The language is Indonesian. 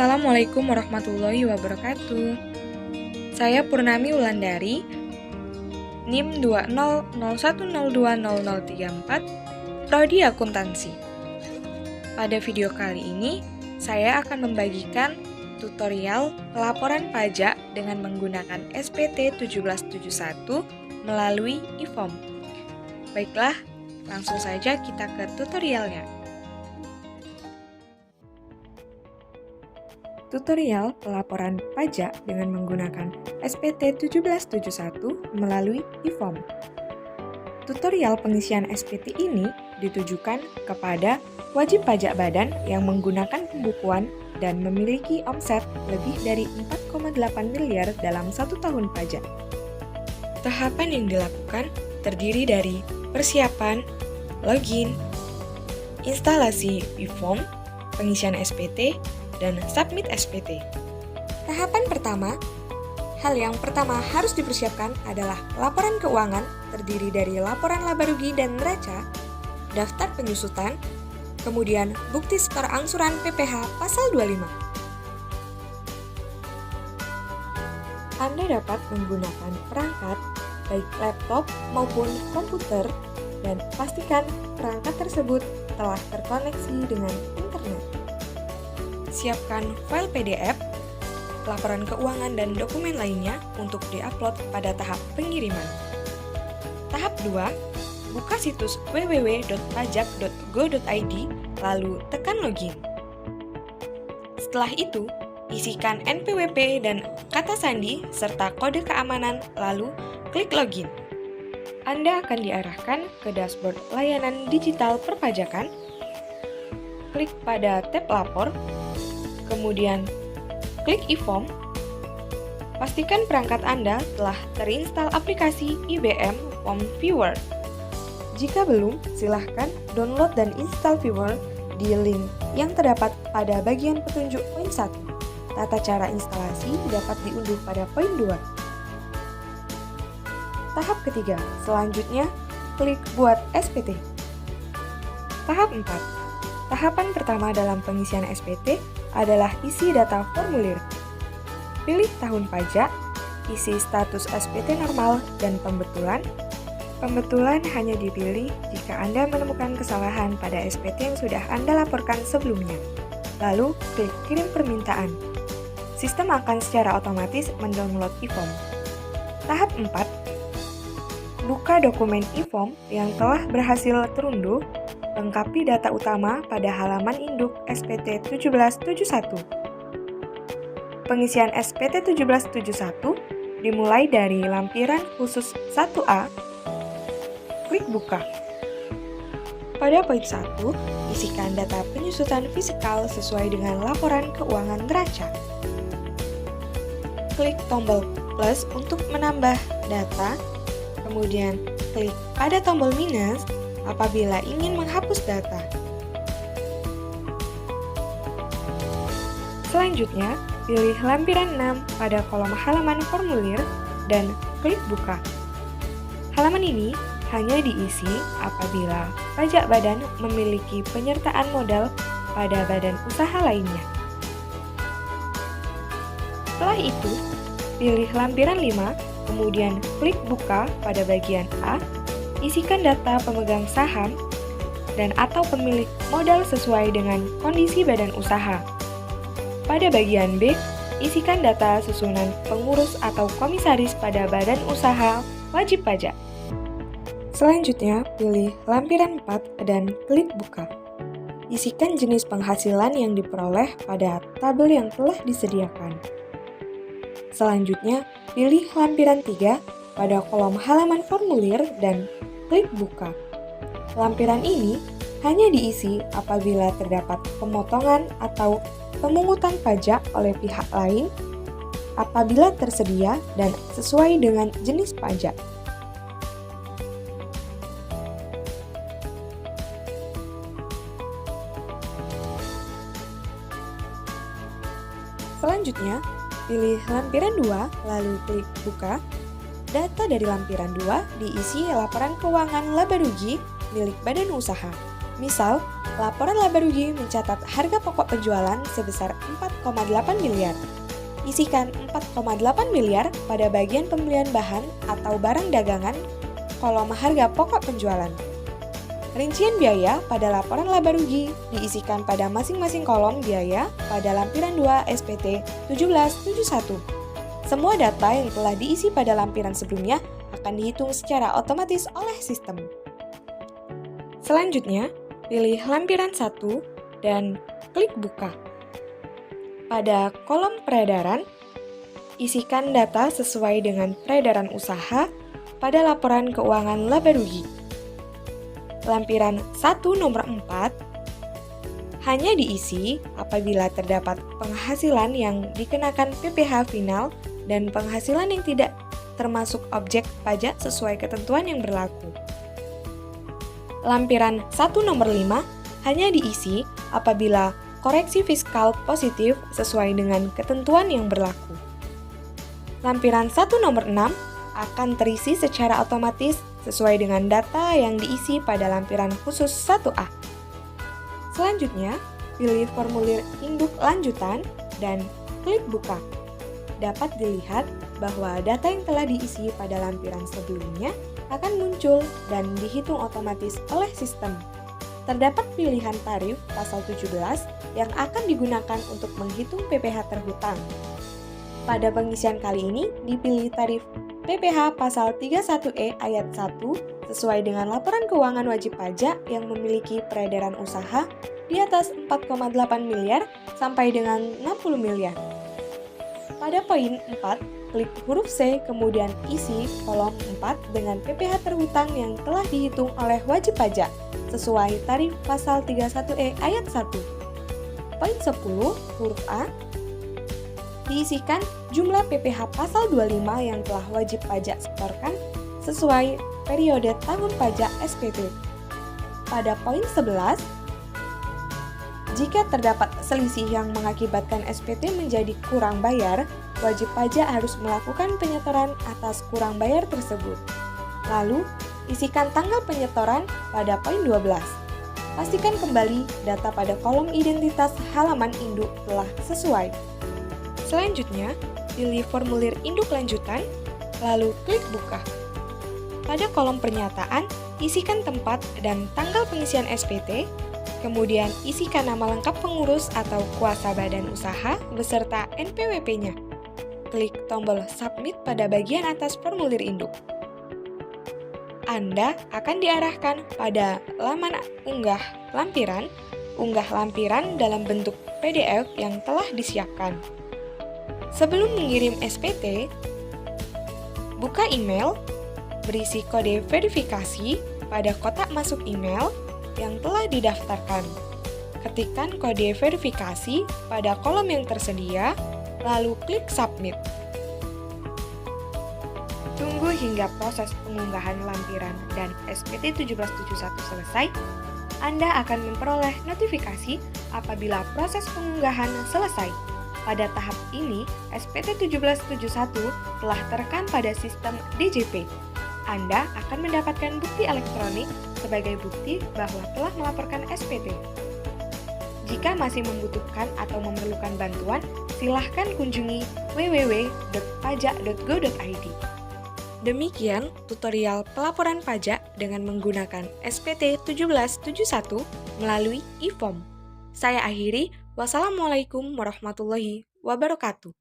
Assalamualaikum warahmatullahi wabarakatuh. Saya Purnami Wulandari, NIM 20010200034, Prodi Akuntansi. Pada video kali ini, saya akan membagikan tutorial pelaporan pajak dengan menggunakan SPT 1771 melalui e-form. Baiklah, langsung saja kita ke tutorialnya. Tutorial pelaporan pajak dengan menggunakan SPT 1771 melalui e-form. Tutorial pengisian SPT ini ditujukan kepada wajib pajak badan yang menggunakan pembukuan dan memiliki omset lebih dari 4,8 miliar dalam 1 tahun pajak. Tahapan yang dilakukan terdiri dari persiapan, login, instalasi e-form, pengisian SPT, dan submit SPT. Tahapan pertama, hal yang pertama harus dipersiapkan adalah laporan keuangan terdiri dari laporan laba rugi dan neraca, daftar penyusutan, kemudian bukti setor angsuran PPh pasal 25. Anda dapat menggunakan perangkat baik laptop maupun komputer dan pastikan perangkat tersebut telah terkoneksi dengan internet. Siapkan file PDF, laporan keuangan dan dokumen lainnya untuk diupload pada tahap pengiriman. Tahap 2, buka situs www.pajak.go.id lalu tekan login. Setelah itu, isikan NPWP dan kata sandi serta kode keamanan lalu klik login. Anda akan diarahkan ke dashboard layanan digital perpajakan. Klik pada tab lapor, kemudian klik e-form. Pastikan perangkat Anda telah terinstall aplikasi IBM Form Viewer. Jika belum, silahkan download dan install Viewer di link yang terdapat pada bagian petunjuk poin 1. Tata cara instalasi dapat diunduh pada poin 2. Tahap ketiga, selanjutnya klik buat SPT. Tahap 4. Tahapan pertama dalam pengisian SPT adalah isi data formulir. Pilih tahun pajak, isi status SPT normal dan pembetulan. Pembetulan hanya dipilih jika Anda menemukan kesalahan pada SPT yang sudah Anda laporkan sebelumnya. Lalu, klik kirim permintaan. Sistem akan secara otomatis mendownload e-form. Tahap 4. Buka dokumen e-form yang telah berhasil terunduh. Lengkapi data utama pada halaman induk SPT 1771. Pengisian SPT 1771 dimulai dari lampiran khusus 1A. Klik buka. Pada poin 1, isikan data penyusutan fiskal sesuai dengan laporan keuangan neraca. Klik tombol plus untuk menambah data, kemudian klik pada tombol minus apabila ingin menghapus data. Selanjutnya, pilih lampiran 6 pada kolom halaman formulir dan klik buka. Halaman ini hanya diisi apabila pajak badan memiliki penyertaan modal pada badan usaha lainnya. Setelah itu, pilih lampiran 5, kemudian klik buka pada bagian A. Isikan data pemegang saham dan atau pemilik modal sesuai dengan kondisi badan usaha. Pada bagian B, isikan data susunan pengurus atau komisaris pada badan usaha wajib pajak. Selanjutnya, pilih lampiran 4 dan klik buka. Isikan jenis penghasilan yang diperoleh pada tabel yang telah disediakan. Selanjutnya, pilih lampiran 3 pada kolom halaman formulir dan klik buka. Lampiran ini hanya diisi apabila terdapat pemotongan atau pemungutan pajak oleh pihak lain apabila tersedia dan sesuai dengan jenis pajak. Selanjutnya, pilih lampiran 2 lalu klik buka. Data dari lampiran 2 diisi laporan keuangan laba rugi milik badan usaha. Misal, laporan laba rugi mencatat harga pokok penjualan sebesar 4,8 miliar. Isikan 4,8 miliar pada bagian pembelian bahan atau barang dagangan kolom harga pokok penjualan. Rincian biaya pada laporan laba rugi diisikan pada masing-masing kolom biaya pada lampiran 2 SPT 1771. Semua data yang telah diisi pada lampiran sebelumnya akan dihitung secara otomatis oleh sistem. Selanjutnya, pilih lampiran 1 dan klik buka. Pada kolom peredaran, isikan data sesuai dengan peredaran usaha pada laporan keuangan laba rugi. Lampiran 1 nomor 4 hanya diisi apabila terdapat penghasilan yang dikenakan PPh final dan penghasilan yang tidak termasuk objek pajak sesuai ketentuan yang berlaku. Lampiran 1 nomor 5 hanya diisi apabila koreksi fiskal positif sesuai dengan ketentuan yang berlaku. Lampiran 1 nomor 6 akan terisi secara otomatis sesuai dengan data yang diisi pada lampiran khusus 1A. Selanjutnya, pilih formulir induk lanjutan dan klik buka. Dapat dilihat bahwa data yang telah diisi pada lampiran sebelumnya akan muncul dan dihitung otomatis oleh sistem. Terdapat pilihan tarif pasal 17 yang akan digunakan untuk menghitung PPh terhutang. Pada pengisian kali ini dipilih tarif PPh pasal 31E ayat 1 sesuai dengan laporan keuangan wajib pajak yang memiliki peredaran usaha di atas 4,8 miliar sampai dengan 60 miliar. Pada poin 4, klik huruf C kemudian isi kolom 4 dengan PPh terhutang yang telah dihitung oleh wajib pajak sesuai tarif pasal 31E ayat 1. Poin 10, huruf A, diisikan jumlah PPh pasal 25 yang telah wajib pajak setorkan sesuai periode tahun pajak SPT. Pada poin 11, jika terdapat selisih yang mengakibatkan SPT menjadi kurang bayar, wajib pajak harus melakukan penyetoran atas kurang bayar tersebut. Lalu, isikan tanggal penyetoran pada poin 12. Pastikan kembali data pada kolom identitas halaman induk telah sesuai. Selanjutnya, pilih formulir induk lanjutan, lalu klik buka. Pada kolom pernyataan, isikan tempat dan tanggal pengisian SPT, kemudian isikan nama lengkap pengurus atau kuasa badan usaha beserta NPWP-nya. Klik tombol submit pada bagian atas formulir induk. Anda akan diarahkan pada laman unggah lampiran dalam bentuk PDF yang telah disiapkan. Sebelum mengirim SPT, buka email, berisi kode verifikasi pada kotak masuk email yang telah didaftarkan. Ketikkan kode verifikasi pada kolom yang tersedia, lalu klik submit. Tunggu hingga proses pengunggahan lampiran dan SPT 1771 selesai. Anda akan memperoleh notifikasi apabila proses pengunggahan selesai. Pada tahap ini, SPT 1771 telah terekam pada sistem DJP. Anda akan mendapatkan bukti elektronik sebagai bukti bahwa telah melaporkan SPT. Jika masih membutuhkan atau memerlukan bantuan, silahkan kunjungi www.pajak.go.id. Demikian tutorial pelaporan pajak dengan menggunakan SPT 1771 melalui e-form. Saya akhiri, wassalamualaikum warahmatullahi wabarakatuh.